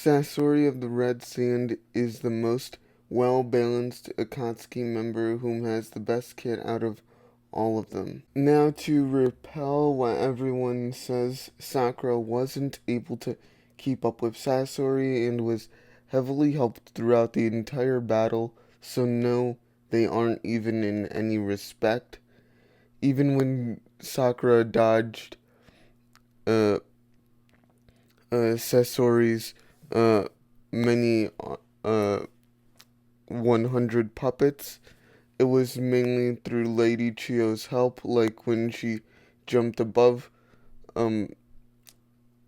Sassori of the Red Sand is the most well-balanced Akatsuki member whom has the best kit out of all of them. Now, to repel what everyone says, Sakura wasn't able to keep up with Sassori and was heavily helped throughout the entire battle, so no, they aren't even in any respect. Even when Sakura dodged uh, Sassori's uh, many 100 puppets, it was mainly through Lady Chio's help, like when she jumped above um,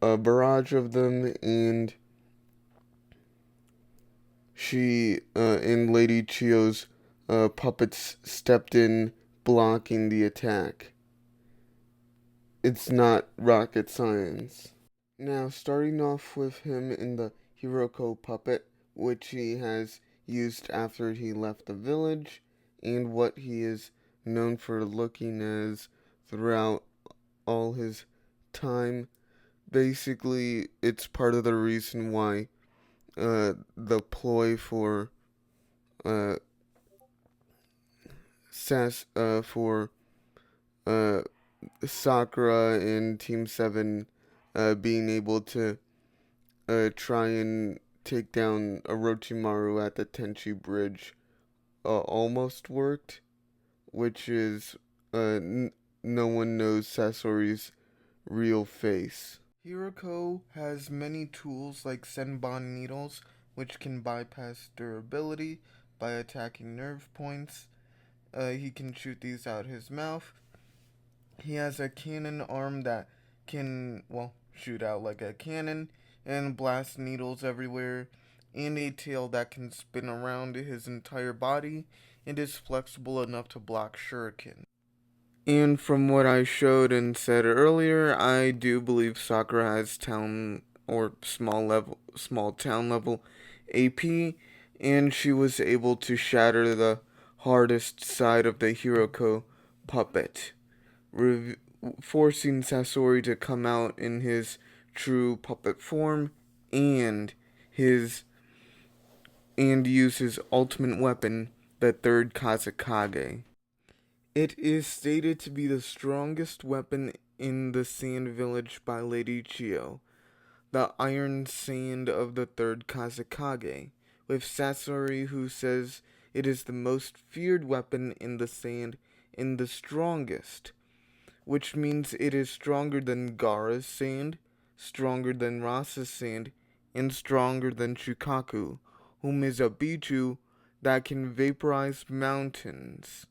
a barrage of them, and Lady Chio's puppets stepped in, blocking the attack. It's not rocket science. Now, starting off with him in the Hiroko puppet, which he has used after he left the village, and what he is known for looking as throughout all his time. Basically, it's part of the reason why the ploy for uh, for uh, Sakura and Team 7 being able to try and take down Orochimaru at the Tenchi Bridge almost worked, which is no one knows Sasori's real face. Hiroko has many tools like Senbon needles, which can bypass durability by attacking nerve points. He can shoot these out his mouth. He has a cannon arm that can, well, shoot out like a cannon and blast needles everywhere, and a tail that can spin around his entire body and is flexible enough to block shuriken. And from what I showed and said earlier, I do believe Sakura has town or small town level AP, and she was able to shatter the hardest side of the Hiroko puppet, forcing Sassori to come out in his true puppet form and his use his ultimate weapon, the third Kazekage. It is stated to be the strongest weapon in the Sand Village by Lady Chio, the Iron Sand of the third Kazekage, with Sassori who says it is the most feared weapon in the sand and the strongest, which means it is stronger than Gaara's sand, stronger than Rasa's sand, and stronger than Shukaku, whom is a Biju that can vaporize mountains.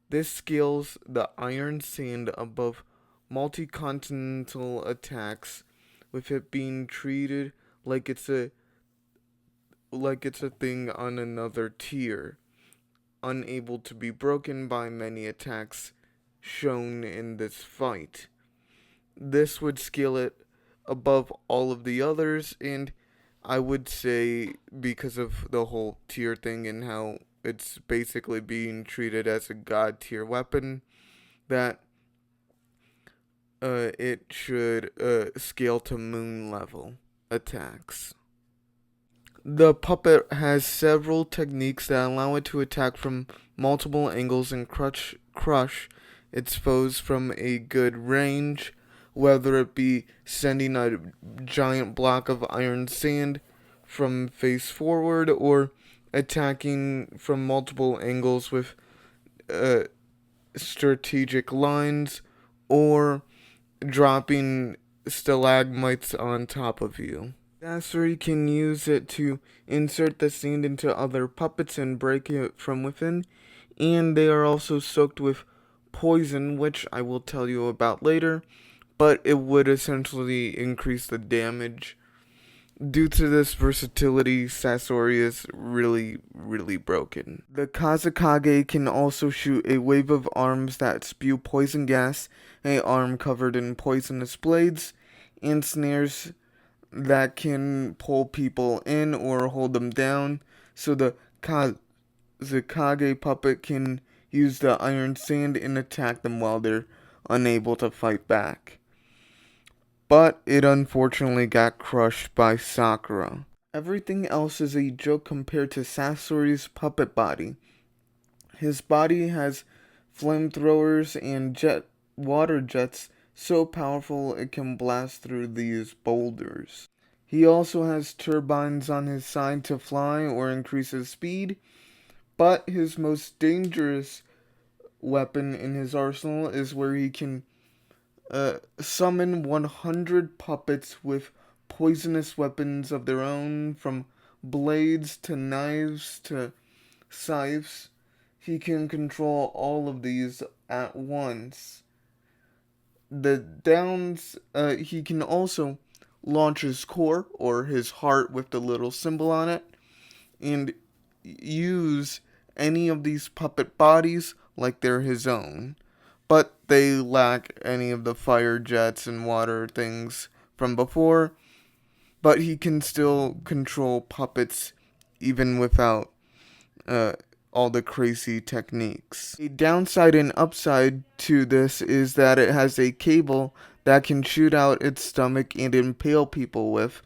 This scales the Iron Sand above multi-continental attacks, with it being treated like it's a thing on another tier, unable to be broken by many attacks shown in this fight. This would scale it above all of the others, and I would say because of the whole tier thing and how it's basically being treated as a god tier weapon, that it should scale to moon level attacks. The puppet has several techniques that allow it to attack from multiple angles and crush its foes from a good range, whether it be sending a giant block of iron sand from face forward or attacking from multiple angles with strategic lines, or dropping stalagmites on top of you. Sassori can use it to insert the sand into other puppets and break it from within, and they are also soaked with poison, which I will tell you about later, but it would essentially increase the damage. Due to this versatility, Sassori is really broken. The Kazekage can also shoot a wave of arms that spew poison gas, a arm covered in poisonous blades, and snares that can pull people in or hold them down, so the Kazekage puppet can use the iron sand and attack them while they're unable to fight back. but it unfortunately got crushed by Sakura. Everything else is a joke compared to Sasori's puppet body. His body has flamethrowers and water jets so powerful it can blast through these boulders. He also has turbines on his side to fly or increase his speed, but his most dangerous weapon in his arsenal is where he can summon 100 puppets with poisonous weapons of their own, from blades to knives to scythes. He can control all of these at once. The downs, he can also launch his core, or his heart with the little symbol on it, and use any of these puppet bodies like they're his own. But they lack any of the fire jets and water things from before. But he can still control puppets even without uh, all the crazy techniques. A downside and upside to this is that it has a cable that can shoot out its stomach and impale people with,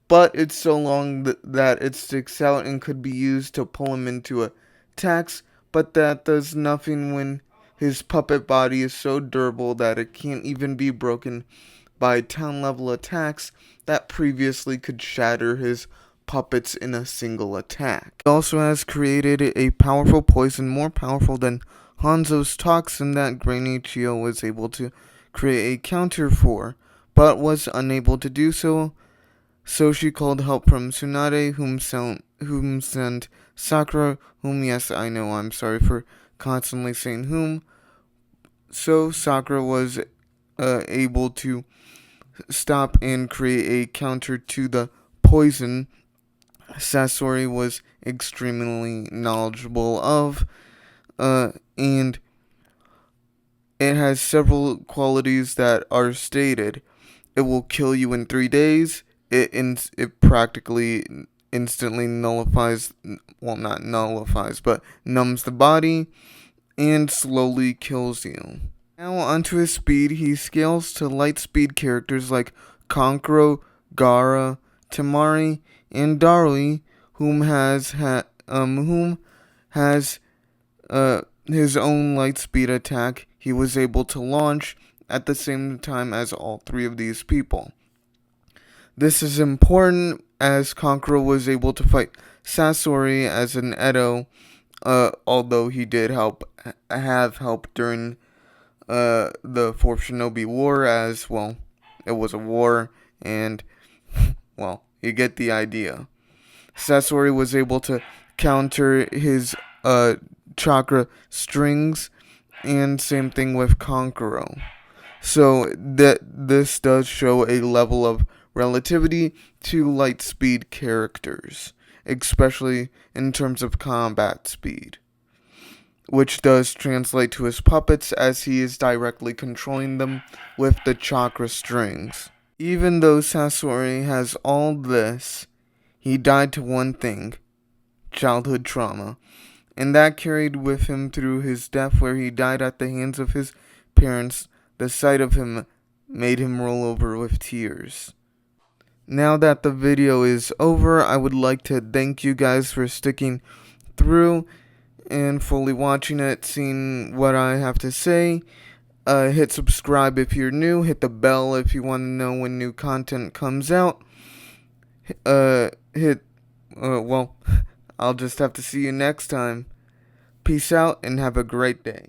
but it's so long that it sticks out and could be used to pull him into attacks, but that does nothing when his puppet body is so durable that it can't even be broken by town level attacks that previously could shatter his puppets in a single attack. He also has created a powerful poison more powerful than Hanzo's toxin that Granichio was able to create a counter for, but was unable to do so. So she called help from Tsunade, whom sent Sakura, whom, yes, I know, I'm sorry for constantly saying whom. So Sakura was able to stop and create a counter to the poison Sassori was extremely knowledgeable of, and it has several qualities that are stated. It will kill you in 3 days. It practically instantly nullifies, well, not nullifies, but numbs the body and slowly kills you. Now onto his speed. He scales to light speed characters like Kankuro, Gaara, Tamari, and Darui, whom has his own light speed attack he was able to launch at the same time as all three of these people. This is important as Kankuro was able to fight Sassori as an Edo, although he did have help during the Fourth Shinobi War, as well, it was a war, and, well, you get the idea. Sassori was able to counter his chakra strings, and same thing with Kankuro. So this does show a level of relativity to light speed characters, especially in terms of combat speed, which does translate to his puppets as he is directly controlling them with the chakra strings. Even though Sassori has all this, he died to one thing: childhood trauma, and that carried with him through his death, where he died at the hands of his parents. The sight of him made him roll over with tears. Now that the video is over, I would like to thank you guys for sticking through and fully watching it, seeing what I have to say. Hit subscribe if you're new. Hit the bell if you want to know when new content comes out. Well, I'll just have to see you next time. Peace out and have a great day.